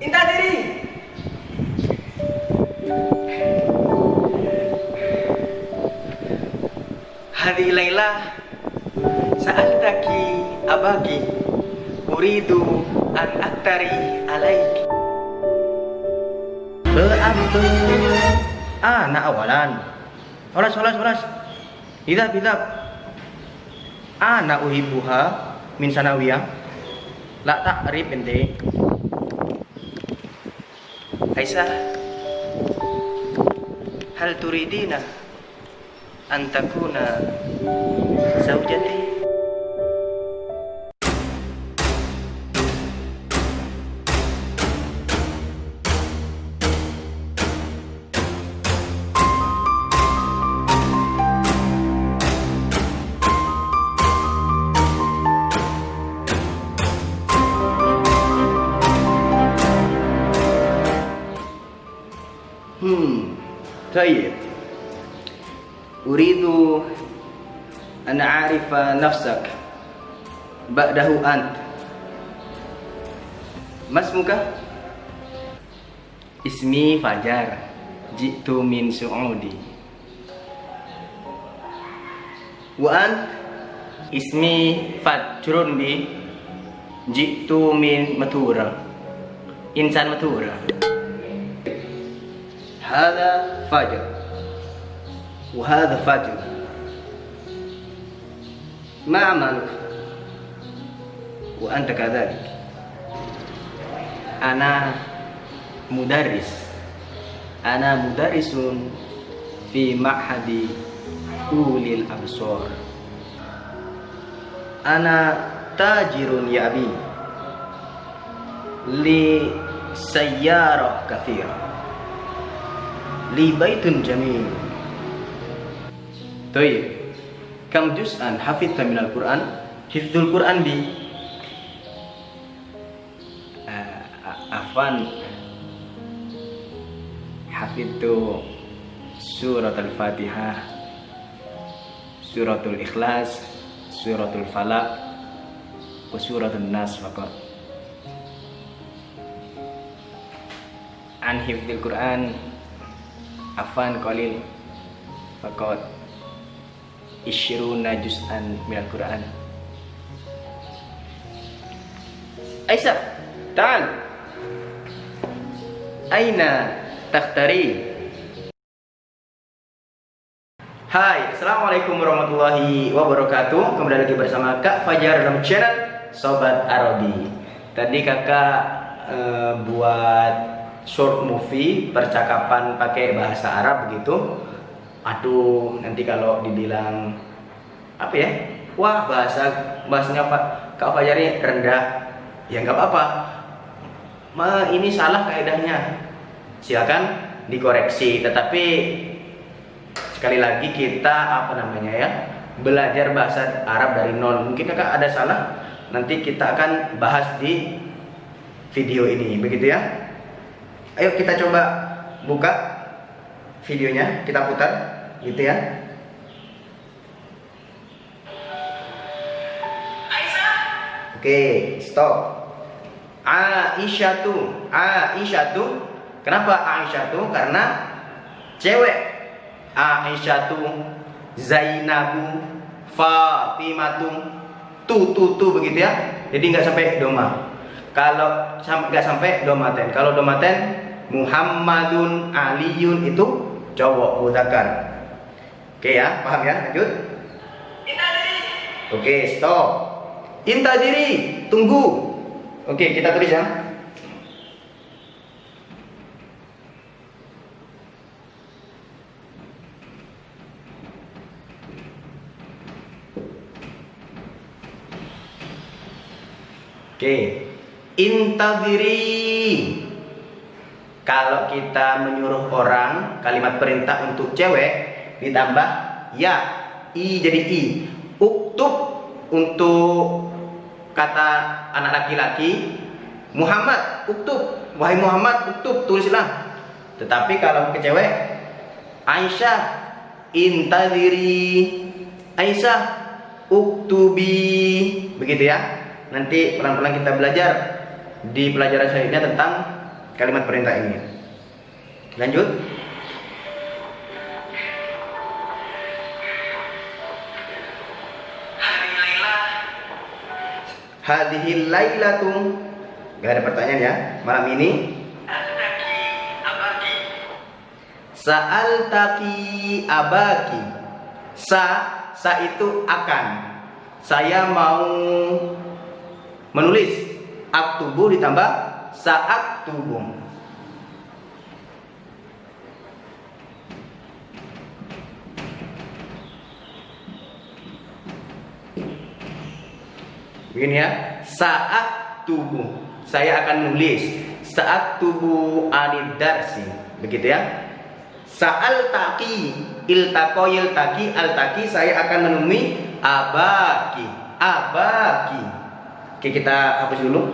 Inta diri. Hadhihi Lailah sa'altaki abaki uridu an aktari alaiki. Be'abbe. Nak awalan. Olas. Idhab. Ana uhibbuha min sanawiyah. La ta'rif ente. Aisyah, hal turidina an takuna zaujati? طيب أريد أن أعرف نفسك بعده أنت. ما اسمك؟ اسمي فجر جئت من سعودي. وأنت؟ اسمي فجر بي جئت من متورة إنسان متورة. هذا فجر وهذا فجر. ما عملك؟ وأنت كذلك. أنا مدرس في معهد أولي الأبصار. أنا تاجر يا أبي لسيارة كثيرة li baitun jamil. Toyib, kam juz'an hafidta minal Qur'an? Hifdzul Qur'an bi afan hafidtu surat al-Fatihah, suratul Ikhlas, suratul Falaq, wa suratul Nas faqat. An hifdzul Qur'an afan qalil faqat 20 juz'an minal Qur'an. Aisyah, ta'al. Aina takhtari? Hai, assalamualaikum warahmatullahi wabarakatuh. Kembali lagi bersama Kak Fajar dalam channel Sobat Arabi. Tadi kakak buat short movie percakapan pakai bahasa Arab begitu. Aduh, nanti kalau dibilang apa ya? Wah, bahasanya Kak Fajar ini rendah. Ya nggak apa-apa. Ini salah kaidahnya. Silakan dikoreksi. Tetapi sekali lagi kita belajar bahasa Arab dari nol. Mungkin kakak ada salah. Nanti kita akan bahas di video ini. Begitu ya. Ayo kita coba buka videonya, kita putar gitu ya. Oke, stop. Aisyah tuh. Kenapa Aisyah tuh? Karena cewek. Aisyah tuh, Zainabu, Fatimatu, tuh begitu ya. Jadi nggak sampai doma. Kalau nggak sampai domaten. Kalau domaten Muhammadun Aliyun itu cowok mudzakkar. Oke ya, paham ya? Lanjut. Intadiri. Oke, stop. Intadiri, tunggu. Oke, kita tulis ya. Oke. Intadiri. Kalau kita menyuruh orang, kalimat perintah untuk cewek ditambah ya, i jadi i. Uktub untuk kata anak laki-laki, Muhammad uktub, wahai Muhammad uktub, tulislah. Tetapi kalau ke cewek, Aisyah intadiri, Aisyah uktubi, begitu ya. Nanti pelan-pelan kita belajar di pelajaran selanjutnya tentang kalimat perintah ini. Lanjut. Hadhil lailatum. Gak ada pertanyaan ya. Malam ini. Sa'altaki abaki. Sa itu akan. Saya mau menulis. Aktubu ditambah sa'aktubu. Begini ya. Sa'aktubu. Saya akan menulis. Sa'aktubu anid darsi. Begitu ya. Sa'altaki, iltaqo yiltaqi, altaqi, saya akan menemui abaki. Abaki. Oke, kita hapus dulu.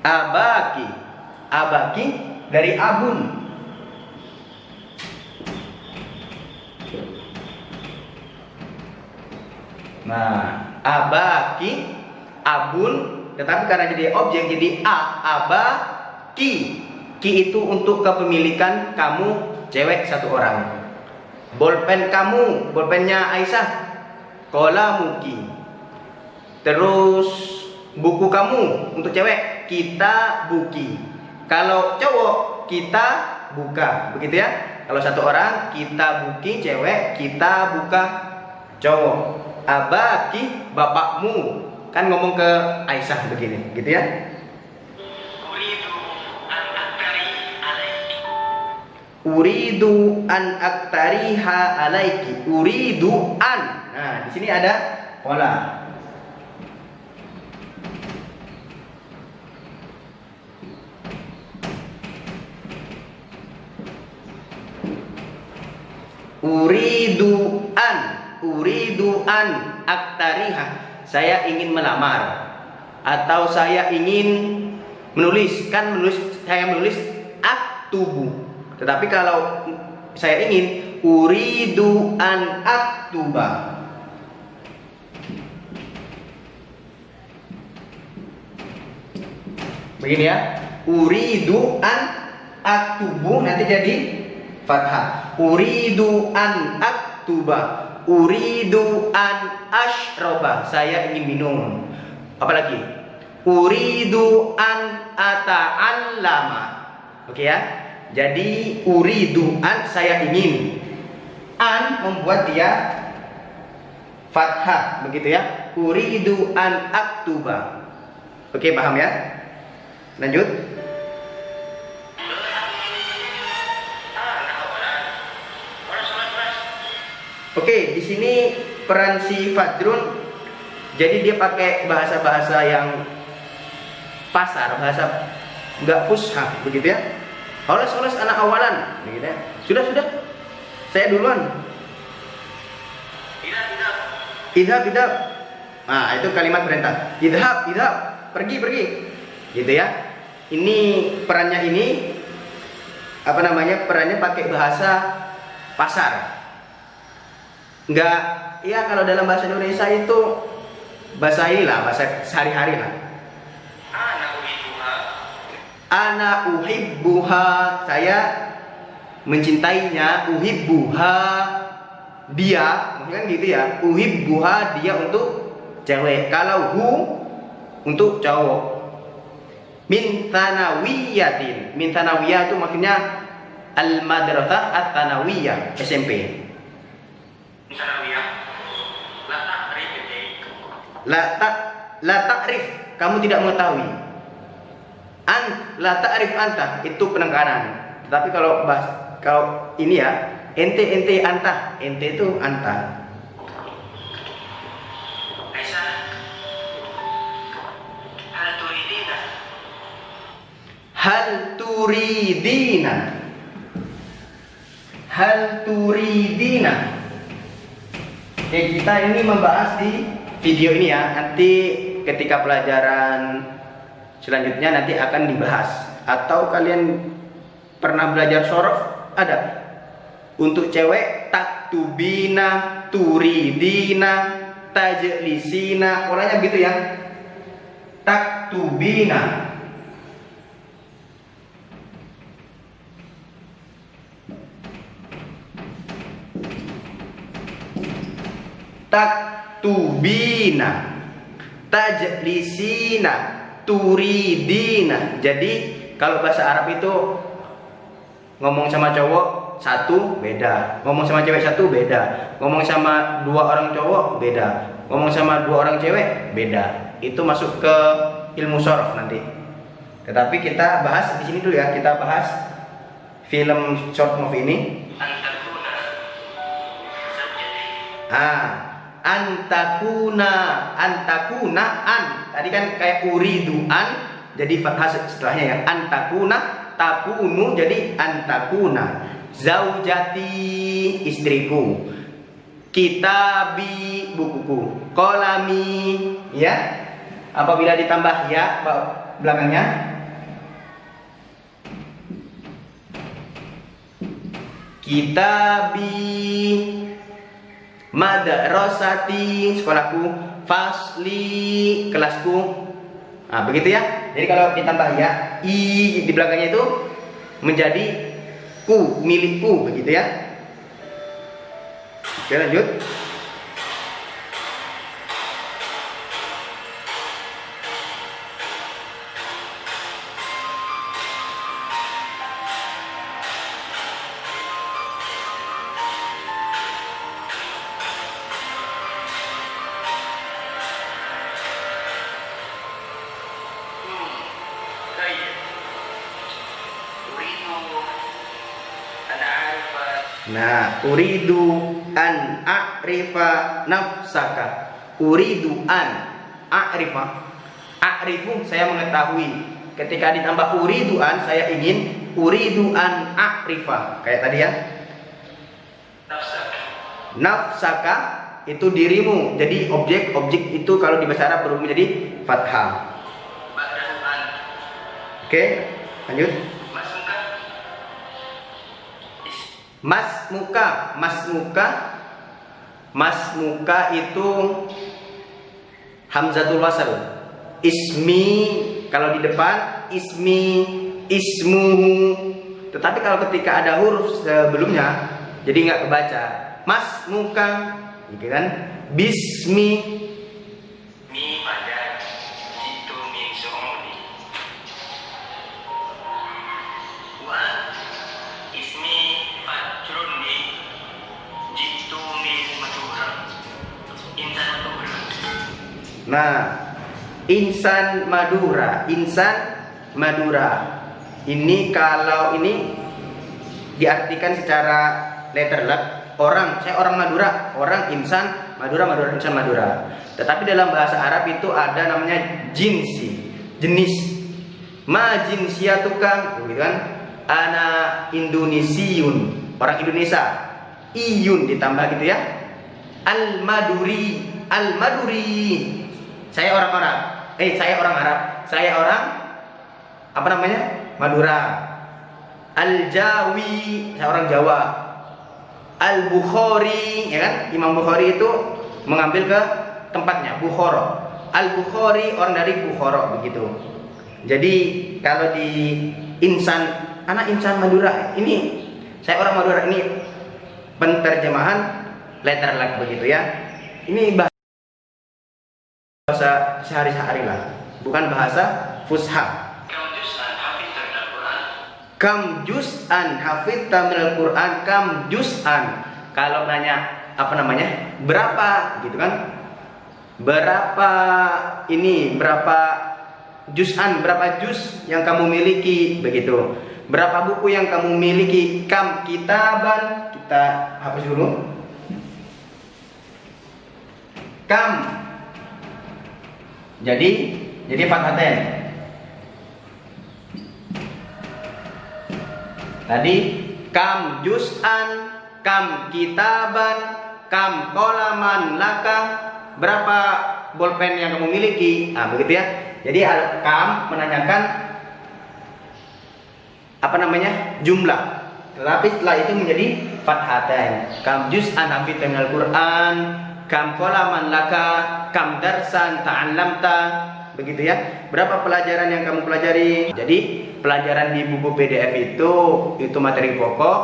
Abaki. Abaki dari abun. Nah, abaki, abun, tetapi karena jadi objek jadi abaki. Ki itu untuk kepemilikan kamu, cewek satu orang. Bolpen kamu, bolpennya Aisyah, kolamuki. Terus buku kamu untuk cewek, kita buki. Kalau cowok, kita buka. Begitu ya. Kalau satu orang, kita buki cewek, kita buka cowok. Abaki, bapakmu. Kan ngomong ke Aisyah begini, gitu ya. Uridu an aktariha alaiki. Uridu an. Nah, di sini ada pola. Uridu an aktariha. Saya ingin melamar atau saya ingin menulis. Kan saya menulis aktubu. Tetapi kalau saya ingin uridu an aktuba. Begini ya. Uridu an aktubu nanti jadi fathah. Uridu an aktuba. Uridu an ashroba. Saya ingin minum. Apalagi? Uridu an ata'allama. Oke ya. Jadi uridu an saya ingin. An membuat dia fathah, begitu ya. Uridu an aktuba. Oke, paham ya? Lanjut. Oke, di sini peran si Fadrun. Jadi dia pakai bahasa-bahasa yang pasar, bahasa enggak fushah, begitu ya. Oles anak awalan, begitu ya. Sudah. Saya duluan. Idhab. Nah, itu kalimat perintah. Idhab. Pergi. Gitu ya. Ini perannya perannya pakai bahasa pasar. Enggak, ya kalau dalam bahasa Indonesia itu bahasa inilah, bahasa sehari-hari lah. Ana uhibbuha, saya mencintainya. Uhibbuha, dia, maksudnya gitu ya. Uhibbuha, dia untuk cewek. Kalau hu untuk cowok. Min thanawiyatin. Min thanawiyah itu maksudnya al-madrasah at-thanawiyah, SMP. La ta'rif, kamu tidak mengetahui. La ta'rif anta, itu penekanan. Tapi kalau ini ya, ente anta, ente itu anta. Hal turidina. Oke, kita ini membahas di video ini ya. Nanti ketika pelajaran selanjutnya nanti akan dibahas. Atau kalian pernah belajar sorof? Ada. Untuk cewek tak taktubina, turidina, tajlisina. Polanya gitu ya. Taktubina, taktubina, tajlisina, turidina. Jadi kalau bahasa Arab itu ngomong sama cowok satu beda, ngomong sama cewek satu beda, ngomong sama dua orang cowok beda, ngomong sama dua orang cewek beda. Itu masuk ke ilmu shorof nanti. Tetapi kita bahas di sini dulu ya. Kita bahas film short movie ini. Antakuna, an. Tadi kan kayak uridu an, jadi fathah setelahnya ya. Antakuna, takunu, jadi antakuna. Zaujati, istriku. Kitabi, bukuku. Kolami, ya. Apabila ditambah ya belakangnya, kitabi, madrasati, sekolahku, fasli, kelasku. Nah, begitu ya. Jadi kalau ditambah ya, i di belakangnya itu menjadi ku, milikku, begitu ya. Oke, lanjut. Nah, uridu an a'rifa nafsaka. Uridu an a'rifa. A'rifu, saya mengetahui. Ketika ditambah uridu an, saya ingin uridu an a'rifa. Kayak tadi ya. Nafsaka itu dirimu. Jadi objek itu kalau di bahasa Arab berubah menjadi fathah. Oke, lanjut. Mas muka itu hamzatul wasal. Ismi kalau di depan, ismi, ismuhu. Tetapi kalau ketika ada huruf sebelumnya, jadi nggak kebaca. Mas muka, gitu kan? Bismi. Nah, insan Madura, ini kalau ini diartikan secara letterlek, orang, saya orang Madura, orang insan Madura, insan Madura. Tetapi dalam bahasa Arab itu ada namanya jinsi, jenis. Ma jinsiyatuka, gitu kan? Ana Indonesiun, orang Indonesia. Iyun ditambah gitu ya. Al-Maduri, saya orang Arab. Saya orang apa namanya? Madura. Al-Jawi, saya orang Jawa. Al-Bukhari, ya kan? Imam Bukhari itu mengambil ke tempatnya Bukhara. Al-Bukhari orang dari Bukhara, begitu. Jadi kalau di anak insan Madura, ini saya orang Madura, ini penterjemahan letterlek begitu ya. Ini bahasa sehari-hari lah, bukan bahasa fusha. Kam juz'an hafidta minal Qur'an, kam juz'an. Kalau nanya apa namanya? Berapa gitu kan? Berapa juz'an, berapa juz yang kamu miliki begitu. Berapa buku yang kamu miliki? Kam kitaban, kita hapus dulu. Kam. Jadi fathaten. Tadi kam juz'an, kam kitaban, kam qalaman laka. Berapa bolpen yang kamu miliki? Nah, begitu ya. Jadi kam menanyakan apa namanya? Jumlah. Tapi setelah itu menjadi fathatain. Kam juz'an hafidta minal Qur'an, kam qalaman laka, kam darsan ta'allamta. Begitu ya. Berapa pelajaran yang kamu pelajari? Jadi pelajaran di buku PDF itu materi pokok.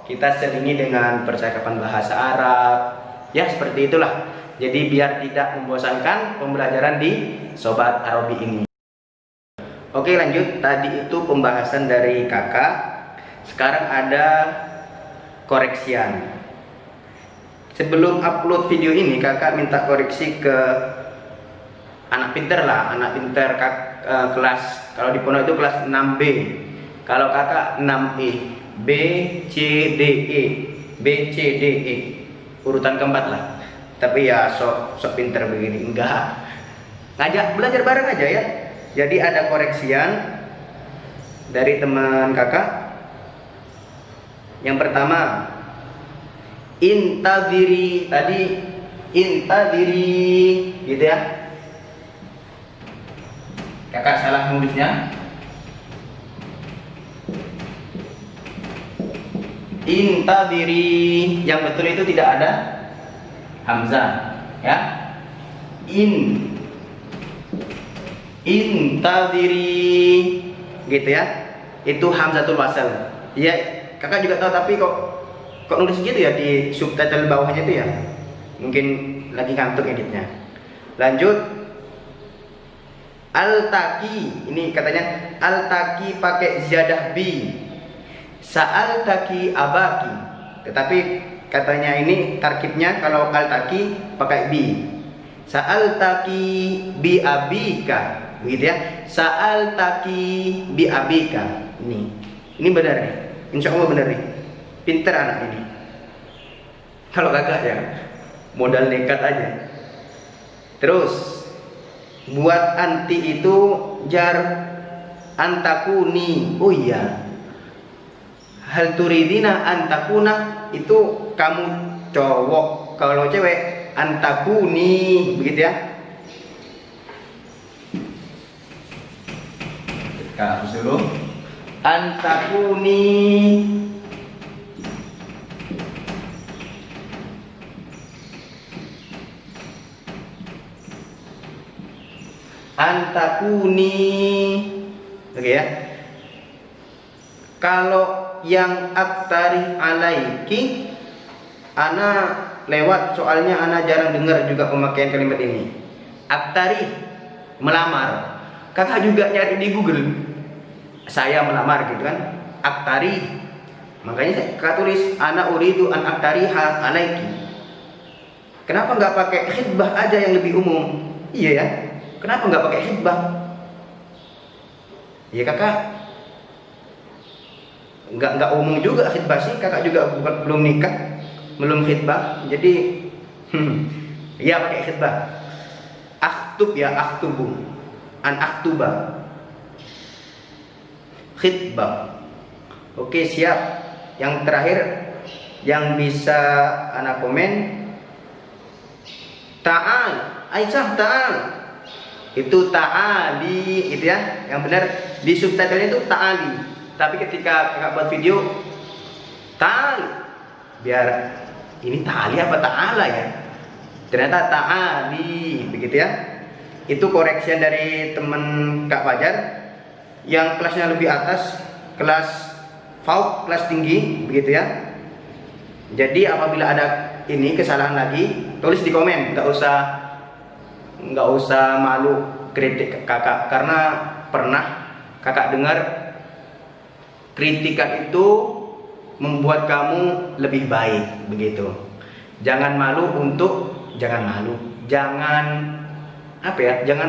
Kita selingi dengan percakapan bahasa Arab. Ya, seperti itulah. Jadi biar tidak membosankan pembelajaran di Sobat Arobi ini. Oke, lanjut. Tadi itu pembahasan dari kakak. Sekarang ada koreksian. Sebelum upload video ini, kakak minta koreksi ke anak pinter lah, anak pinter kelas, kalau di pondok itu kelas 6B, kalau kakak 6E, B, C, D, E, B, C, D, E, urutan keempat lah. Tapi ya sok pinter begini, enggak, ngajak belajar bareng aja ya. Jadi ada koreksian dari teman kakak. Yang pertama, intadiri, tadi intadiri gitu ya. Kakak salah nulisnya. Intadiri, yang betul itu tidak ada hamzah ya. Intadiri gitu ya. Itu hamzatul wasal. Ya, kakak juga tahu, tapi kok nulis gitu ya di subtitle bawahnya itu ya. Mungkin lagi ngantuk editnya. Lanjut. Al-taki, ini katanya al-taki pakai ziyadah bi. Sa'al-taki abaki. Tetapi katanya ini tarkibnya kalau al-taki pakai bi. Sa'al-taki bi abika. Begitu ya. Sa'al-taki bi abika. Ini benar nih. Insya Allah benar nih. Pinter anak ini. Kalau kakak ya modal nekat aja. Terus buat anti itu jar antakuni. Oh iya, hal turidina antakuna itu kamu cowok, kalau cewek antakuni, begitu ya. Kita hapus dulu. Antakuni, antakuni, oke ya. Kalau yang aktari alaiki, ana lewat, soalnya ana jarang dengar juga pemakaian kalimat ini. Aktari, melamar. Kakak juga nyari di Google, saya melamar gitu kan, aktari. Makanya kakak tulis ana uridu an aktariha alaiki. Kenapa nggak pakai khidbah aja yang lebih umum? Iya ya. Kenapa nggak pakai khidbah? Ya kakak nggak umum juga khidbah sih. Kakak juga belum nikah, belum khidbah. Jadi ya pakai khidbah. Aktub ya, aktubu, an aktuba, khidbah. Oke, siap. Yang terakhir yang bisa anak komen, ta'al, Aisyah ta'al. Itu ta'ali gitu ya. Yang benar di subtitlenya itu ta'ali. Tapi ketika kakak buat video ta'ali, biar ini ta'ali apa ta'ala ya, ternyata ta'ali, begitu ya. Itu koreksian dari teman Kak Fajar yang kelasnya lebih atas, kelas FAUQ, kelas tinggi, begitu ya. Jadi apabila ada ini kesalahan lagi, tulis di komen, nggak usah malu kritik kakak, karena pernah kakak dengar kritikan itu membuat kamu lebih baik, begitu. Jangan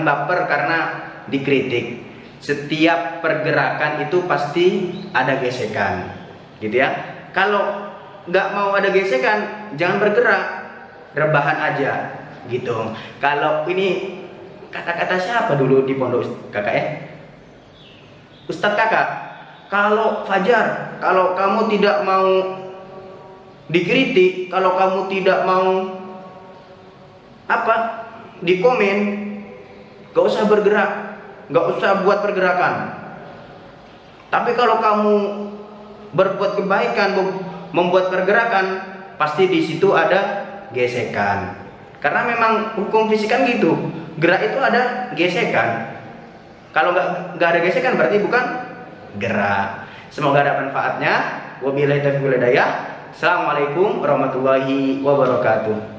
baper karena dikritik. Setiap pergerakan itu pasti ada gesekan, gitu ya. Kalau nggak mau ada gesekan, jangan bergerak, rebahan aja, gitu. Kalau ini kata-kata siapa dulu di pondok kakak ya? Ustadz kakak. Kalau Fajar, kalau kamu tidak mau dikritik, kalau kamu tidak mau di komen, gak usah bergerak, gak usah buat pergerakan. Tapi kalau kamu berbuat kebaikan, membuat pergerakan, pasti di situ ada gesekan. Karena memang hukum fisika kan gitu, gerak itu ada gesekan. Kalau nggak ada gesekan berarti bukan gerak. Semoga ada manfaatnya. Wabillahi taufiq wal hidayah. Assalamualaikum warahmatullahi wabarakatuh.